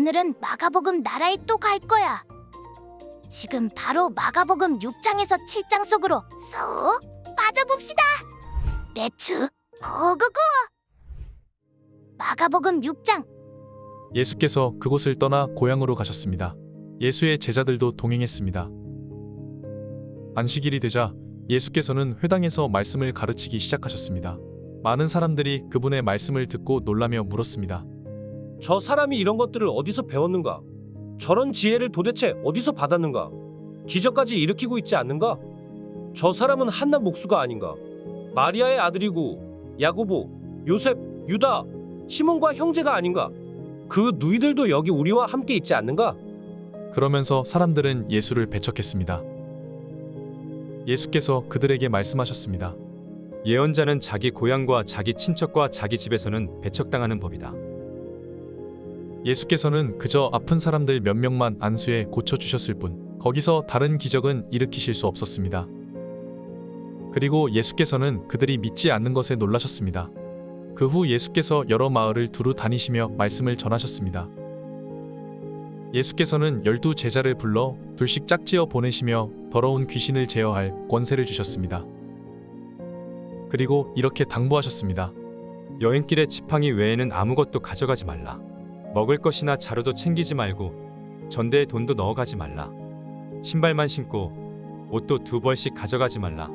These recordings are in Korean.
오늘은 마가복음 나라에 또 갈 거야. 지금 바로 마가복음 6장에서 7장 속으로 쏙 빠져봅시다. 렛츠 고고고! 마가복음 6장. 예수께서 그곳을 떠나 고향으로 가셨습니다. 예수의 제자들도 동행했습니다. 안식일이 되자 예수께서는 회당에서 말씀을 가르치기 시작하셨습니다. 많은 사람들이 그분의 말씀을 듣고 놀라며 물었습니다. 저 사람이 이런 것들을 어디서 배웠는가? 저런 지혜를 도대체 어디서 받았는가? 기적까지 일으키고 있지 않는가? 저 사람은 한나 목수가 아닌가? 마리아의 아들이고 야고보, 요셉, 유다, 시몬과 형제가 아닌가? 그 누이들도 여기 우리와 함께 있지 않는가? 그러면서 사람들은 예수를 배척했습니다. 예수께서 그들에게 말씀하셨습니다. 예언자는 자기 고향과 자기 친척과 자기 집에서는 배척당하는 법이다. 예수께서는 그저 아픈 사람들 몇 명만 안수해 고쳐주셨을 뿐 거기서 다른 기적은 일으키실 수 없었습니다. 그리고 예수께서는 그들이 믿지 않는 것에 놀라셨습니다. 그 후 예수께서 여러 마을을 두루 다니시며 말씀을 전하셨습니다. 예수께서는 12 제자를 불러 둘씩 짝지어 보내시며 더러운 귀신을 제어할 권세를 주셨습니다. 그리고 이렇게 당부하셨습니다. 여행길에 지팡이 외에는 아무것도 가져가지 말라. 먹을 것이나 자루도 챙기지 말고 전대에 돈도 넣어가지 말라. 신발만 신고 옷도 2벌씩 가져가지 말라.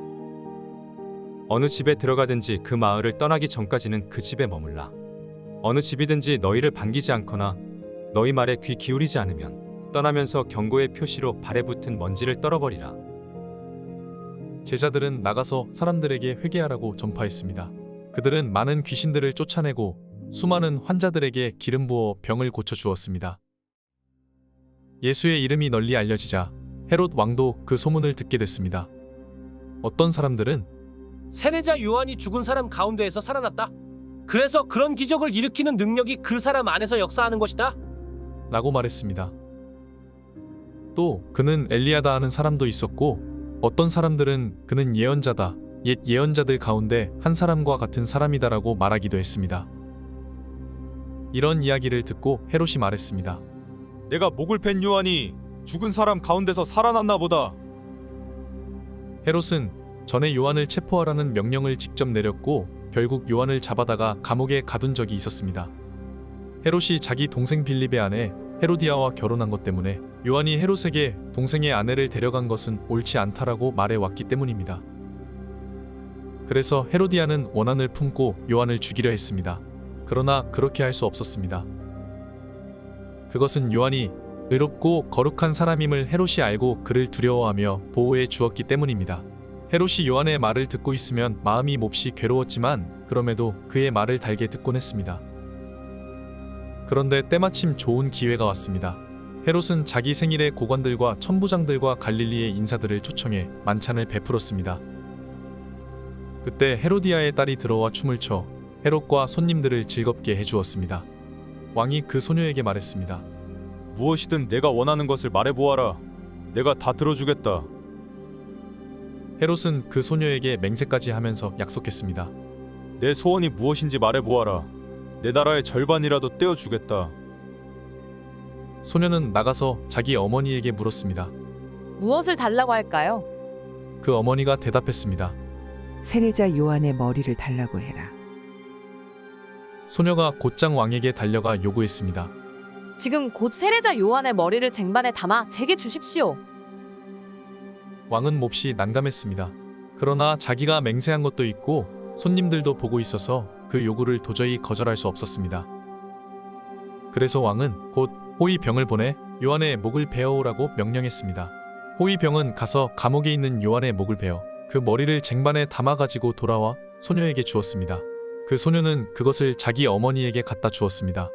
어느 집에 들어가든지 그 마을을 떠나기 전까지는 그 집에 머물라. 어느 집이든지 너희를 반기지 않거나 너희 말에 귀 기울이지 않으면 떠나면서 경고의 표시로 발에 붙은 먼지를 떨어버리라. 제자들은 나가서 사람들에게 회개하라고 전파했습니다. 그들은 많은 귀신들을 쫓아내고 수많은 환자들에게 기름 부어 병을 고쳐주었습니다. 예수의 이름이 널리 알려지자 헤롯 왕도 그 소문을 듣게 됐습니다. 어떤 사람들은 세례자 요한이 죽은 사람 가운데에서 살아났다. 그래서 그런 기적을 일으키는 능력이 그 사람 안에서 역사하는 것이다. 라고 말했습니다. 또 그는 엘리야다 하는 사람도 있었고 어떤 사람들은 그는 예언자다, 옛 예언자들 가운데 한 사람과 같은 사람이다라고 말하기도 했습니다. 이런 이야기를 듣고 헤롯이 말했습니다. 내가 목을 벤 요한이 죽은 사람 가운데서 살아났나 보다. 헤롯은 전에 요한을 체포하라는 명령을 직접 내렸고 결국 요한을 잡아다가 감옥에 가둔 적이 있었습니다. 헤롯이 자기 동생 빌립의 아내 헤로디아와 결혼한 것 때문에 요한이 헤롯에게 동생의 아내를 데려간 것은 옳지 않다라고 말해왔기 때문입니다. 그래서 헤로디아는 원한을 품고 요한을 죽이려 했습니다. 그러나 그렇게 할 수 없었습니다. 그것은 요한이 의롭고 거룩한 사람임을 헤롯이 알고 그를 두려워하며 보호해 주었기 때문입니다. 헤롯이 요한의 말을 듣고 있으면 마음이 몹시 괴로웠지만 그럼에도 그의 말을 달게 듣곤 했습니다. 그런데 때마침 좋은 기회가 왔습니다. 헤롯은 자기 생일에 고관들과 천부장들과 갈릴리의 인사들을 초청해 만찬을 베풀었습니다. 그때 헤로디아의 딸이 들어와 춤을 춰 헤롯과 손님들을 즐겁게 해주었습니다. 왕이 그 소녀에게 말했습니다. 무엇이든 내가 원하는 것을 말해보아라. 내가 다 들어주겠다. 헤롯은 그 소녀에게 맹세까지 하면서 약속했습니다. 내 소원이 무엇인지 말해보아라. 내 나라의 절반이라도 떼어주겠다. 소녀는 나가서 자기 어머니에게 물었습니다. 무엇을 달라고 할까요? 그 어머니가 대답했습니다. 세례자 요한의 머리를 달라고 해라. 소녀가 곧장 왕에게 달려가 요구했습니다. 지금 곧 세례자 요한의 머리를 쟁반에 담아 제게 주십시오. 왕은 몹시 난감했습니다. 그러나 자기가 맹세한 것도 있고 손님들도 보고 있어서 그 요구를 도저히 거절할 수 없었습니다. 그래서 왕은 곧 호위병을 보내 요한의 목을 베어오라고 명령했습니다. 호위병은 가서 감옥에 있는 요한의 목을 베어 그 머리를 쟁반에 담아가지고 돌아와 소녀에게 주었습니다. 그 소녀는 그것을 자기 어머니에게 갖다 주었습니다.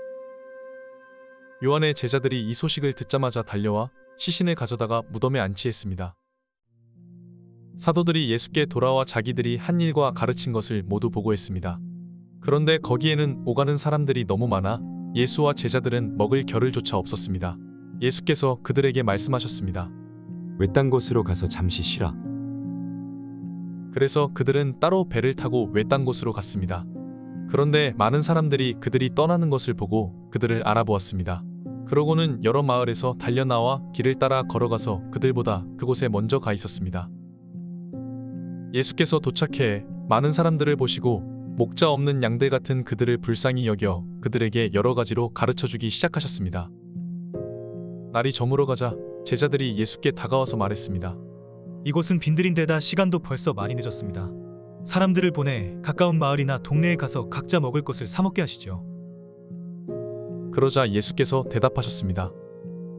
요한의 제자들이 이 소식을 듣자마자 달려와 시신을 가져다가 무덤에 안치했습니다. 사도들이 예수께 돌아와 자기들이 한 일과 가르친 것을 모두 보고했습니다. 그런데 거기에는 오가는 사람들이 너무 많아 예수와 제자들은 먹을 겨를 조차 없었습니다. 예수께서 그들에게 말씀하셨습니다. 외딴 곳으로 가서 잠시 쉬라. 그래서 그들은 따로 배를 타고 외딴 곳으로 갔습니다. 그런데 많은 사람들이 그들이 떠나는 것을 보고 그들을 알아보았습니다. 그러고는 여러 마을에서 달려나와 길을 따라 걸어가서 그들보다 그곳에 먼저 가 있었습니다. 예수께서 도착해 많은 사람들을 보시고 목자 없는 양들 같은 그들을 불쌍히 여겨 그들에게 여러 가지로 가르쳐주기 시작하셨습니다. 날이 저물어 가자 제자들이 예수께 다가와서 말했습니다. 이곳은 빈들인데다 시간도 벌써 많이 늦었습니다. 사람들을 보내 가까운 마을이나 동네에 가서 각자 먹을 것을 사 먹게 하시죠. 그러자 예수께서 대답하셨습니다.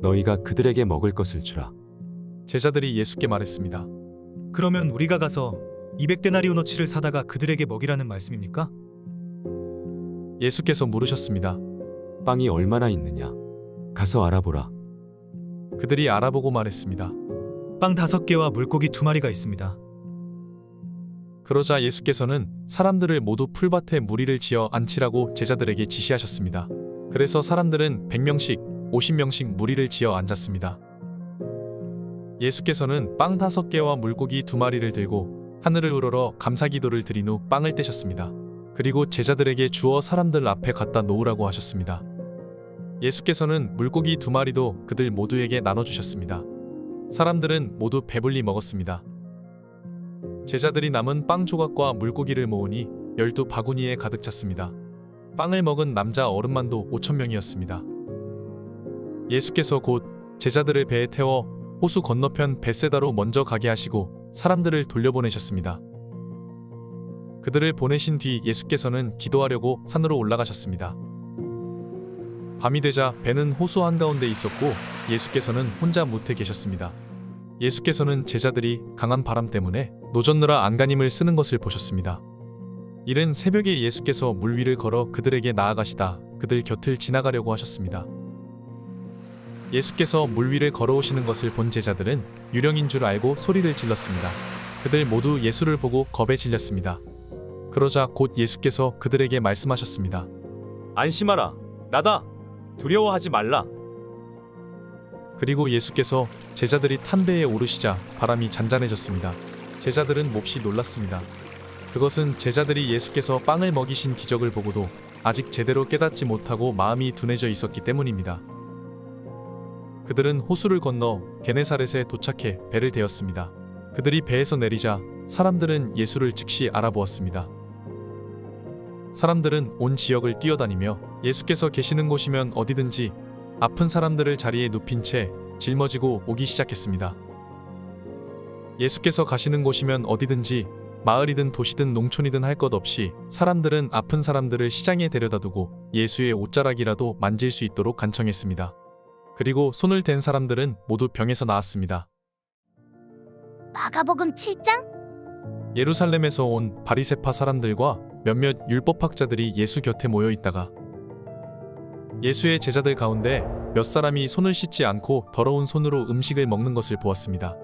너희가 그들에게 먹을 것을 주라. 제자들이 예수께 말했습니다. 그러면 우리가 가서 200데나리오너치를 사다가 그들에게 먹이라는 말씀입니까? 예수께서 물으셨습니다. 빵이 얼마나 있느냐? 가서 알아보라. 그들이 알아보고 말했습니다. 빵 5개와 물고기 2마리가 있습니다. 그러자 예수께서는 사람들을 모두 풀밭에 무리를 지어 앉히라고 제자들에게 지시하셨습니다. 그래서 사람들은 100명씩, 50명씩 무리를 지어 앉았습니다. 예수께서는 빵 5개와 물고기 2마리를 들고 하늘을 우러러 감사기도를 드린 후 빵을 떼셨습니다. 그리고 제자들에게 주어 사람들 앞에 갖다 놓으라고 하셨습니다. 예수께서는 물고기 2마리도 그들 모두에게 나눠주셨습니다. 사람들은 모두 배불리 먹었습니다. 제자들이 남은 빵 조각과 물고기를 모으니 12바구니에 가득 찼습니다. 빵을 먹은 남자 어른만도 5,000명이었습니다. 예수께서 곧 제자들을 배에 태워 호수 건너편 벳세다로 먼저 가게 하시고 사람들을 돌려보내셨습니다. 그들을 보내신 뒤 예수께서는 기도하려고 산으로 올라가셨습니다. 밤이 되자 배는 호수 한가운데 있었고 예수께서는 혼자 무태 계셨습니다. 예수께서는 제자들이 강한 바람 때문에 노젓느라 안간힘을 쓰는 것을 보셨습니다. 이른 새벽에 예수께서 물 위를 걸어 그들에게 나아가시다 그들 곁을 지나가려고 하셨습니다. 예수께서 물 위를 걸어오시는 것을 본 제자들은 유령인 줄 알고 소리를 질렀습니다. 그들 모두 예수를 보고 겁에 질렸습니다. 그러자 곧 예수께서 그들에게 말씀하셨습니다. 안심하라. 나다. 두려워하지 말라. 그리고 예수께서 제자들이 탄 배에 오르시자 바람이 잔잔해졌습니다. 제자들은 몹시 놀랐습니다. 그것은 제자들이 예수께서 빵을 먹이신 기적을 보고도 아직 제대로 깨닫지 못하고 마음이 둔해져 있었기 때문입니다. 그들은 호수를 건너 게네사렛에 도착해 배를 대었습니다. 그들이 배에서 내리자 사람들은 예수를 즉시 알아보았습니다. 사람들은 온 지역을 뛰어다니며 예수께서 계시는 곳이면 어디든지 아픈 사람들을 자리에 눕힌 채 짊어지고 오기 시작했습니다. 예수께서 가시는 곳이면 어디든지 마을이든 도시든 농촌이든 할 것 없이 사람들은 아픈 사람들을 시장에 데려다 두고 예수의 옷자락이라도 만질 수 있도록 간청했습니다. 그리고 손을 댄 사람들은 모두 병에서 나았습니다. 마가복음 7장? 예루살렘에서 온 바리새파 사람들과 몇몇 율법학자들이 예수 곁에 모여 있다가 예수의 제자들 가운데 몇 사람이 손을 씻지 않고 더러운 손으로 음식을 먹는 것을 보았습니다.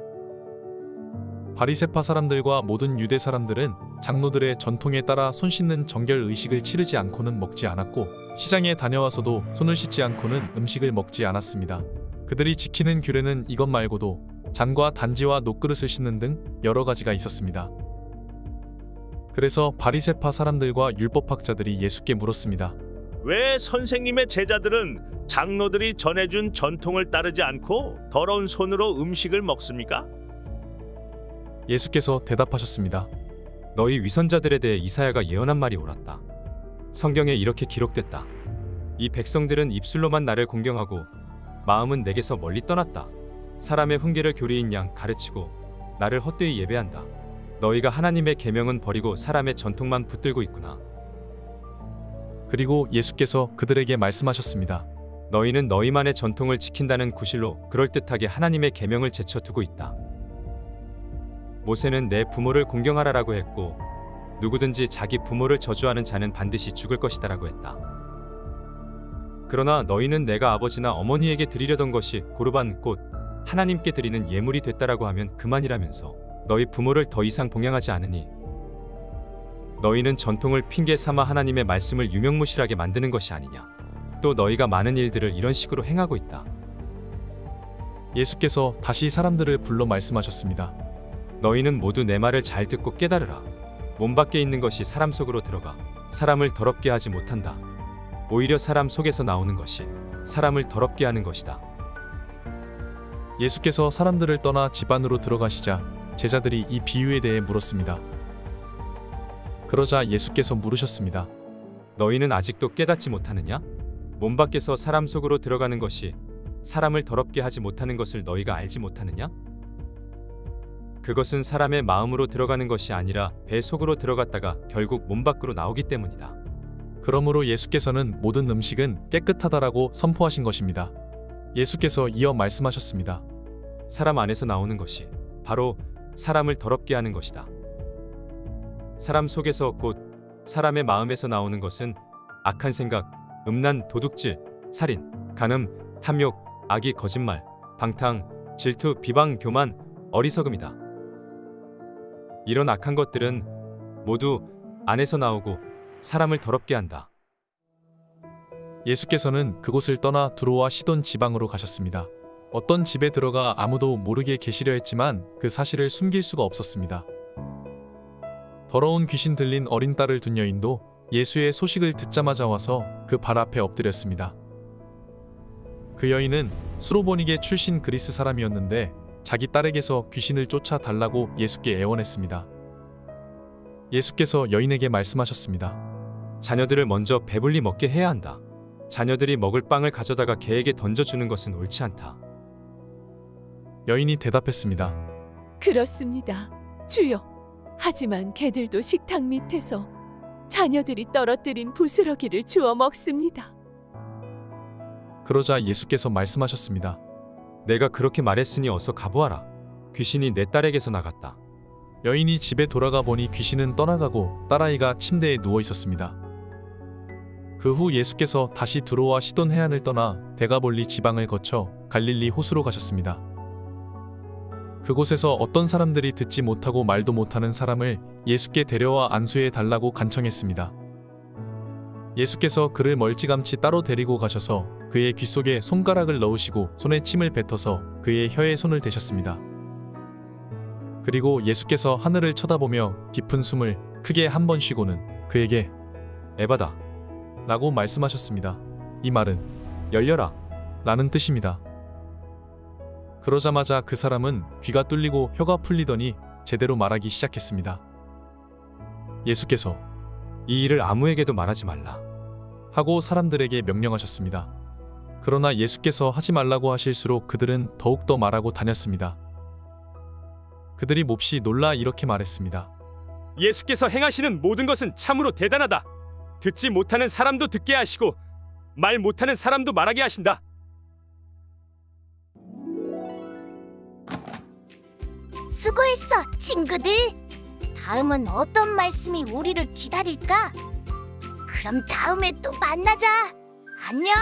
바리새파 사람들과 모든 유대 사람들은 장로들의 전통에 따라 손 씻는 정결 의식을 치르지 않고는 먹지 않았고 시장에 다녀와서도 손을 씻지 않고는 음식을 먹지 않았습니다. 그들이 지키는 규례는 이것 말고도 잔과 단지와 녹그릇을 씻는 등 여러 가지가 있었습니다. 그래서 바리새파 사람들과 율법학자들이 예수께 물었습니다. 왜 선생님의 제자들은 장로들이 전해준 전통을 따르지 않고 더러운 손으로 음식을 먹습니까? 예수께서 대답하셨습니다. 너희 위선자들에 대해 이사야가 예언한 말이 옳았다. 성경에 이렇게 기록됐다. 이 백성들은 입술로만 나를 공경하고 마음은 내게서 멀리 떠났다. 사람의 훈계를 교리인 양 가르치고 나를 헛되이 예배한다. 너희가 하나님의 계명은 버리고 사람의 전통만 붙들고 있구나. 그리고 예수께서 그들에게 말씀하셨습니다. 너희는 너희만의 전통을 지킨다는 구실로 그럴듯하게 하나님의 계명을 제쳐두고 있다. 모세는 내 부모를 공경하라라고 했고 누구든지 자기 부모를 저주하는 자는 반드시 죽을 것이다라고 했다. 그러나 너희는 내가 아버지나 어머니에게 드리려던 것이 고르반 곧 하나님께 드리는 예물이 됐다라고 하면 그만이라면서 너희 부모를 더 이상 봉양하지 않으니 너희는 전통을 핑계 삼아 하나님의 말씀을 유명무실하게 만드는 것이 아니냐. 또 너희가 많은 일들을 이런 식으로 행하고 있다. 예수께서 다시 사람들을 불러 말씀하셨습니다. 너희는 모두 내 말을 잘 듣고 깨달으라. 몸 밖에 있는 것이 사람 속으로 들어가 사람을 더럽게 하지 못한다. 오히려 사람 속에서 나오는 것이 사람을 더럽게 하는 것이다. 예수께서 사람들을 떠나 집 안으로 들어가시자 제자들이 이 비유에 대해 물었습니다. 그러자 예수께서 물으셨습니다. 너희는 아직도 깨닫지 못하느냐? 몸 밖에서 사람 속으로 들어가는 것이 사람을 더럽게 하지 못하는 것을 너희가 알지 못하느냐? 그것은 사람의 마음으로 들어가는 것이 아니라 배 속으로 들어갔다가 결국 몸 밖으로 나오기 때문이다. 그러므로 예수께서는 모든 음식은 깨끗하다라고 선포하신 것입니다. 예수께서 이어 말씀하셨습니다. 사람 안에서 나오는 것이 바로 사람을 더럽게 하는 것이다. 사람 속에서 곧 사람의 마음에서 나오는 것은 악한 생각, 음란, 도둑질, 살인, 간음, 탐욕, 악의, 거짓말, 방탕, 질투, 비방, 교만, 어리석음이다. 이런 악한 것들은 모두 안에서 나오고 사람을 더럽게 한다. 예수께서는 그곳을 떠나 두로와 시돈 지방으로 가셨습니다. 어떤 집에 들어가 아무도 모르게 계시려 했지만 그 사실을 숨길 수가 없었습니다. 더러운 귀신 들린 어린 딸을 둔 여인도 예수의 소식을 듣자마자 와서 그 발 앞에 엎드렸습니다. 그 여인은 수로보니게 출신 그리스 사람이었는데 자기 딸에게서 귀신을 쫓아 달라고 예수께 애원했습니다. 예수께서 여인에게 말씀하셨습니다. 자녀들을 먼저 배불리 먹게 해야 한다. 자녀들이 먹을 빵을 가져다가 개에게 던져주는 것은 옳지 않다. 여인이 대답했습니다. 그렇습니다. 주여. 하지만 개들도 식탁 밑에서 자녀들이 떨어뜨린 부스러기를 주워 먹습니다. 그러자 예수께서 말씀하셨습니다. 내가 그렇게 말했으니 어서 가보아라. 귀신이 내 딸에게서 나갔다. 여인이 집에 돌아가 보니 귀신은 떠나가고 딸아이가 침대에 누워 있었습니다. 그 후 예수께서 다시 두로와 시돈 해안을 떠나 데가볼리 지방을 거쳐 갈릴리 호수로 가셨습니다. 그곳에서 어떤 사람들이 듣지 못하고 말도 못하는 사람을 예수께 데려와 안수해 달라고 간청했습니다. 예수께서 그를 멀찌감치 따로 데리고 가셔서 그의 귀 속에 손가락을 넣으시고 손에 침을 뱉어서 그의 혀에 손을 대셨습니다. 그리고 예수께서 하늘을 쳐다보며 깊은 숨을 크게 한 번 쉬고는 그에게 에바다 라고 말씀하셨습니다. 이 말은 열려라 라는 뜻입니다. 그러자마자 그 사람은 귀가 뚫리고 혀가 풀리더니 제대로 말하기 시작했습니다. 예수께서 이 일을 아무에게도 말하지 말라 하고 사람들에게 명령하셨습니다. 그러나 예수께서 하지 말라고 하실수록 그들은 더욱더 말하고 다녔습니다. 그들이 몹시 놀라 이렇게 말했습니다. 예수께서 행하시는 모든 것은 참으로 대단하다. 듣지 못하는 사람도 듣게 하시고 말 못하는 사람도 말하게 하신다. 수고했어, 친구들. 다음은 어떤 말씀이 우리를 기다릴까? 그럼 다음에 또 만나자. 안녕.